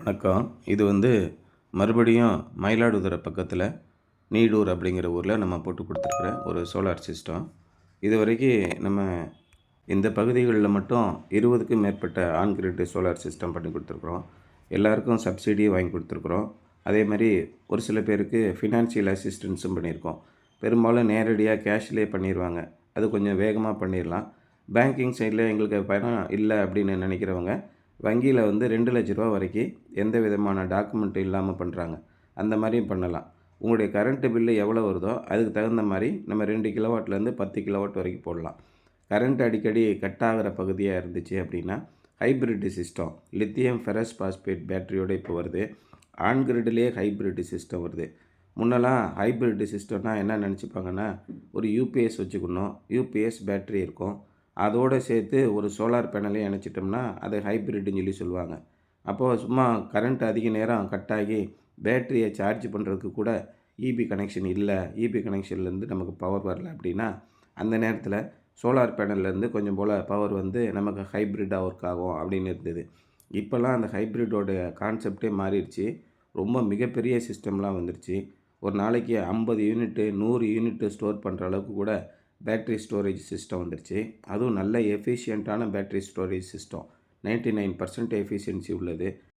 வணக்கம். இது மறுபடியும் மயிலாடுதுறை பக்கத்தில நீடூர் அப்படிங்கிற ஊரில நம்ம போட்டு குடுத்துருக்குற ஒரு சோலார் சிஸ்டம். இதுவரைக்கும் நம்ம இந்த பகுதிகள்ல மட்டும் 20க்கும் மேற்பட்ட ஆன் கிரிட் சோலார் சிஸ்டம் பண்ணி குடுத்துருக்குறோம். எல்லாருக்கும் சப்சிடி வாங்கி குடுத்துருக்குறோம். அதேமாரி ஒரு சில பேருக்கு ஃபினான்ஷியல் அசிஸ்டன்ஸும் பண்ணியிருக்கோம். பெரும்பாலும் நேரடியா கேஷ்லயே பண்ணிருவாங்க. அது கொஞ்சம் வேகமா பண்ணிரலாம். பேங்கிங் சைட்ல எங்களுக்கு பணம் இல்ல அப்படின்னு நினைக்கிறவங்க, வங்கியில ரூ. 2,00,000 வரைக்கும் எந்த விதமான டாக்குமெண்ட்டும் இல்லாம பண்றாங்க. அந்த மாரியும் பண்ணலாம். உங்களுடைய கரண்ட் பில்லு எவ்வளோ வருதோ, அதுக்கு தகுந்த மாரி நம்ம 2 கிலோவாட்லேருந்து 10 கிலோவாட் வரைக்கும் போடலாம். கரண்ட் அடிக்கடி கட் ஆகுற பகுதியா இருந்துச்சு அப்படின்னா, hybrid system lithium ferrous phosphate பேட்டரியோட இப்போ வருது. ஆன் கிரிட்லேயே ஹைபிரிட் சிஸ்டம் வருது. முன்னலாம் ஹைபிரிட் சிஸ்டம்னா என்ன நினச்சிப்பாங்கன்னா, ஒரு யூபிஎஸ் வச்சுக்கணும். யூபிஎஸ் பேட்டரி இருக்கும். அதோடு சேர்த்து ஒரு சோலார் பேனலையும் இணைச்சிட்டோம்னா, அதை ஹைபிரிட்ன்னு சொல்லுவாங்க. அப்போது சும்மா கரண்ட் அதிக நேரம் கட் ஆகி பேட்டரியை சார்ஜ் பண்ணுறதுக்கு கூட இபி கனெக்ஷன் இல்லை, இபி கனெக்ஷன்லேருந்து நமக்கு பவர் வரல அப்படின்னா, அந்த நேரத்தில் சோலார் பேனல்லேருந்து கொஞ்சம் போல் பவர் நமக்கு ஹைப்ரிட்டாக ஒர்க் ஆகும் அப்படின்னு இருந்தது. இப்போல்லாம் அந்த ஹைப்ரிட்டோட கான்செப்டே மாறிடுச்சு. ரொம்ப மிகப்பெரிய சிஸ்டம்லாம் வந்துருச்சு. ஒரு நாளைக்கு 50 யூனிட்டு 100 யூனிட்டு ஸ்டோர் பண்ணுற அளவுக்கு கூட பேட்டரி ஸ்டோரேஜ் சிஸ்டம் வந்துருச்சு. அதுவும் நல்ல எஃபிஷியன்ட்டான பேட்டரி ஸ்டோரேஜ் சிஸ்டம். 99% எஃபிஷியன்சி உள்ளது.